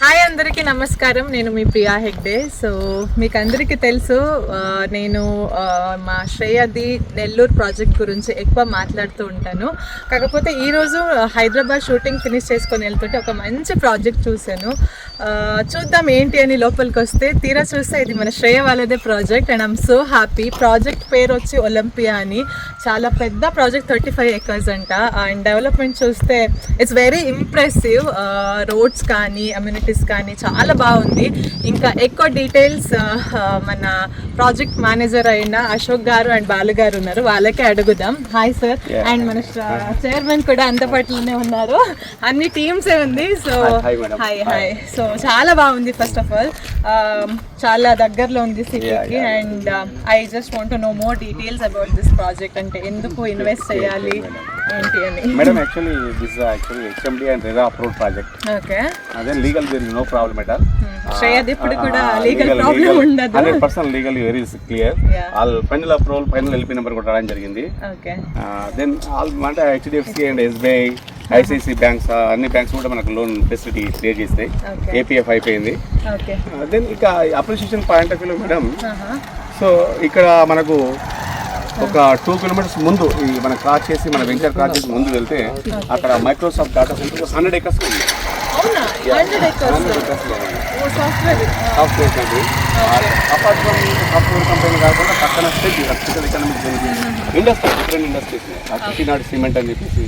Hi అందరికీ నమస్కారం. నేను మీ ప్రియా హెగ్డే. సో మీకు అందరికీ తెలుసు, నేను మా శ్రేయది నెల్లూరు ప్రాజెక్ట్ గురించి ఎక్కువ మాట్లాడుతూ ఉంటాను. కాకపోతే ఈరోజు హైదరాబాద్ షూటింగ్ ఫినిష్ చేసుకొని వెళ్తుంటే ఒక మంచి ప్రాజెక్ట్ చూశాను. చూద్దాం ఏంటి అని లోపలికి వస్తే తీరా చూస్తే ఇది మన శ్రేయ వాళ్ళదే project and I'm so happy. Project పేరు వచ్చి ఒలింపియా అని. చాలా పెద్ద ప్రాజెక్ట్, 35 acres అంట. అండ్ డెవలప్మెంట్ చూస్తే ఇట్స్ వెరీ ఇంప్రెసివ్. రోడ్స్ కానీ అమ్యూనిటీస్ కానీ చాలా బాగుంది. ఇంకా ఎక్కువ డీటెయిల్స్ మన ప్రాజెక్ట్ మేనేజర్ అయిన అశోక్ గారు అండ్ బాలు గారు ఉన్నారు, వాళ్ళకే అడుగుదాం. Hi sir. అండ్ మన చైర్మన్ కూడా అందుబాటులోనే ఉన్నారు. అన్ని టీమ్సే ఉంది. So hi hi. సో చాలా బాగుంది. ఫస్ట్ ఆఫ్ ఆల్ చాలా దగ్గరలో ఉంది సిటీకి. And I just want to know more details about this project. అంటే ఎందుకు ఇన్వెస్ట్ చేయాలి ఏంటి అని. Madam actually this actually HMD and RERA approved project. Okay. అదే legal there is no problem at all. శ్రేయది ఇప్పుడు కూడా లీగల్ ప్రాబ్లం ఉండదు. 100% legally very clear. All final approval, final LP number కూడా రావడం జరిగింది. ఓకే. దెన్ ఆల్ అంటే HDFC and SBI, ICICI banks అన్ని బ్యాంక్స్ కూడా మనకు లోన్ ఫెసిలిటీ క్రియేట్ చేస్తాయి. APF అయిపోయింది. దెన్ ఇక appreciation point of view madam, so ఇక్కడ మనకు ఒక 2 kilometers ముందు మన క్రాస్ చేసి మన వెంచర్ క్రాస్ చేసి ముందు వెళ్తే అక్కడ మైక్రోసాఫ్ట్ డేటా సెంటర్ 100 acres ఉంది. Software apart from software company కాకుండా పక్కన state economic industry, different industries నాడు సిమెంట్ అని చెప్పేసి,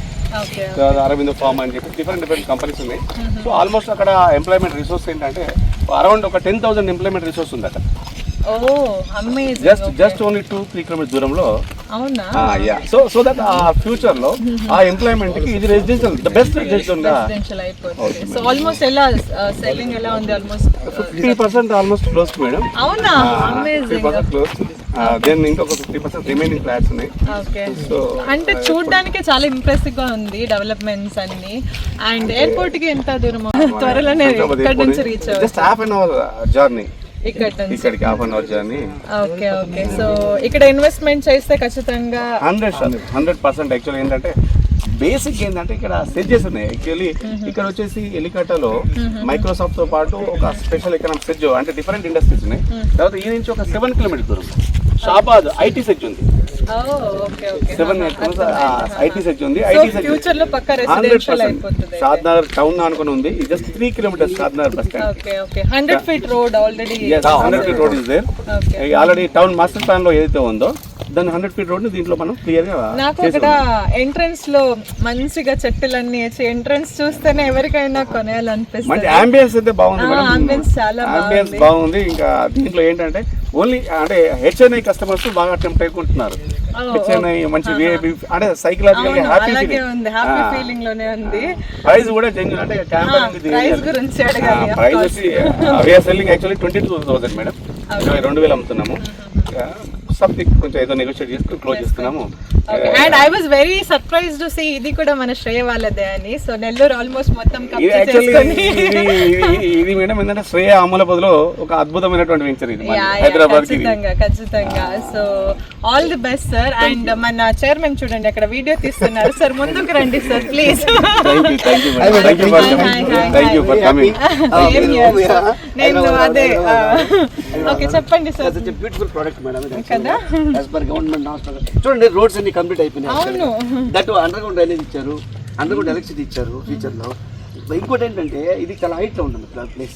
అరవిందో ఫార్మ్ అని చెప్పి డిఫరెంట్ కంపెనీస్ ఉన్నాయి. సో ఆల్మోస్ట్ అక్కడ ఎంప్లాయ్మెంట్ రిసోర్స్ ఏంటంటే అరౌండ్ ఒక 10,000 ఎంప్లాయ్మెంట్ రిసోర్స్ ఉంది అక్కడ. జస్ట్ ఓన్లీ 2-3 kilometers దూరంలో. అవునా? యా. సో దట్ ఆ ఫ్యూచర్ లో ఆ ఎంప్లాయ్మెంట్ కి ఇది రెసిడెన్షియల్, ద బెస్ట్ రెసిడెన్షియల్ అయిపోతుంది. సో ఆల్మోస్ట్ ఎలా సెల్లింగ్ ఎలా ఉంది? Almost 50% almost close madam. అవునా? అమేజింగ్. 50% క్లోజ్. దెన్ ఇంకొక 50% రిమైనింగ్ ఫ్లాట్స్ ఉన్నాయి. ఓకే. సో అంటే చూడడానికి చాలా ఇంప్రెసివ్ గా ఉంది డెవలప్మెంట్స్ అన్ని. అండ్ ఎయిర్పోర్ట్ కి ఎంత దూరం? త్వరలోనే ఇక్కడ నుంచి రీచ్ అవ్వచ్చు. Just half an hour journey. ఇక్కడికి half an hour journey. Okay okay. So ఇక్కడ ఇన్వెస్ట్మెంట్ చేస్తే ఖచ్చితంగా 100% యాక్చువల్లీ ఏంటంటే బేసిక్ ఏంటంటే ఇక్కడ సెడ్జెస్ ఉన్నాయి. యాక్చువల్లీ ఇక్కడ వచ్చేసి ఎలికటలో మైక్రోసాఫ్ట్ తో పాటు ఒక స్పెషల్ ఎకనామిక్ సెడ్జ్ అంటే డిఫరెంట్ ఇండస్ట్రీస్ ఉన్నాయి. తర్వాత ఈ నుంచి ఒక 7 kilometers దూరం షాబాద్ IT సెడ్జ్ ఉంది. 7 acres IT సెడ్జ్ ఉంది. ఫ్యూచర్ లో పక్కా రెసిడెన్షియల్ అయిపోతుంది. షాద్నగర్ టౌన్ అనుకుని ఉంది. Just 3 kilometers Shadnagar bus stand. Okay okay. 100 feet road already. 100 feet road is there. Already town master plan లో ఏదైతే ఉందో దాని 100 feet రోడ్ ని దీంట్లో మనం క్లియర్ గా. నాకు అక్కడ ఎంట్రన్స్ లో మంచిగా చెట్టులన్నీ వచ్చి ఎంట్రన్స్ చూస్తేనే ఎవరికైనా కొనేయాలనిపిస్తుంది. అంబియన్స్ అయితే బాగుంది. అంబియన్స్ చాలా బాగుంది. ఇంకా దీంట్లో ఏంటంటే ఓన్లీ అంటే HNI కస్టమర్స్ బాగా టెంప్ట్ అయిపోతున్నారు. HNI మంచి VIP అంటే సైకలాజికల్ హ్యాపీ ఫీలింగ్ లోనే ఉంది. ప్రైస్ కూడా జెన్యూన్ అంటే ప్రైస్ గురించి అడగాలి. ప్రైస్ వచ్చి we are selling actually 22,000 madam. 22,000 అమ్ముతున్నాము. సంథింగ్ కొంచెం ఏదో నెగోషియేట్ చేసుకుని క్లోజ్ చేస్తున్నాము. And I was very surprised to see ఇది కూడా మన శ్రేయ వాళ్ళదే అని. సో నెల్లూరు ఆల్మోస్ట్ మొత్తం ఇది మేడం ఏంటంటే శ్రేయ అమలాబాద్లో ఒక అద్భుతమైనటువంటి వెంచర్ ఇది హైదరాబాద్ కి. ఖచ్చితంగా. So all the best sir. And మన చైర్మన్ చూడండి అక్కడ వీడియో తీస్తున్నారు. సార్ ముందుకు రండి సార్ ప్లీజ్. నేను అదే ఓకే చెప్పండి సార్. బ్యూటిఫుల్ ప్రోడక్ట్ మేడం కదా. యాజ్ పర్ గవర్నమెంట్ నామ్స్ చూడండి రోడ్స్ అన్ని కంప్లీట్ అయిపోయినాయి. అవును. దట్ అండర్ గ్రౌండ్ డ్రైనేజ్ ఇచ్చారు, అండర్ గ్రౌండ్ ఎలక్ట్రిసిటీ ఇచ్చారు ఫ్యూచర్ లో. ఇంకోటి ఏంటంటే ఇది చాలా హైట్ లో ఉంటుంది ప్లేస్.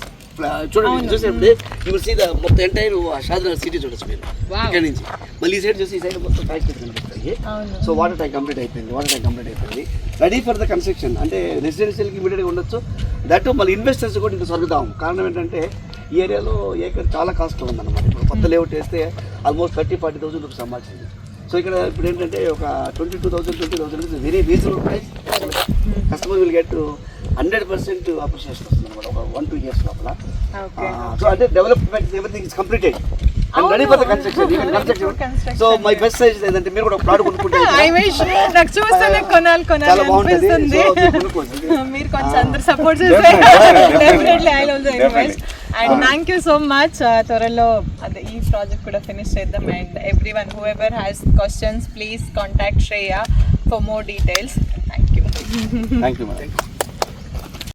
చూడండి చూసేప్పుడు యూ విల్ సీ ద మొత్తం ఎంటైర్ షాద్నగర్ సిటీ చూడొచ్చు మీరు ఇక్కడ నుంచి. మళ్ళీ ఈ సైడ్ చూసి ఈ సైడ్ మొత్తం ఫ్యాక్టరీస్ కనిపిస్తాయి. సో వాటర్ ట్యాంక్ కంప్లీట్ అయిపోయింది. Ready for the construction. అంటే రెసిడెన్షియల్కి ఇమీడియట్గా ఉండొచ్చు. దట్ మళ్ళీ ఇన్వెస్టర్స్ కూడా ఇంకా స్వర్గదాం. కారణం ఏంటంటే ఈ ఏరియాలో ఏకర్ చాలా కాస్ట్లో ఉందన్నమాట. ఇప్పుడు కొత్త లేఅవుట్ వేస్తే ఆల్మోస్ట్ 30-40,000 రూపీస్ సంపాదించింది. సో ఇక్కడ ఇప్పుడు ఏంటంటే ఒక 22,000 very reasonable price. Customer will get 100% appreciation వస్తుంది అనమాట ఒక 1-2 years లోపల. సో అంటే development everything is completed and ready for the construction. So my best suggestion ఏంటంటే మీరు కూడా ప్లాట్ కొనుక్కుంటే నాకు చూస్తేనే కొనాలి అనిపిస్తుంది. మీరు కొంచెం అందరూ సపోర్ట్ చేస్తే definitely I will also invest. And thank you so much. త్వరలో అదే ఈ ప్రాజెక్ట్ కూడా ఫినిష్ చేద్దాం. And everyone whoever has questions please contact Shreya for more details. Thank you.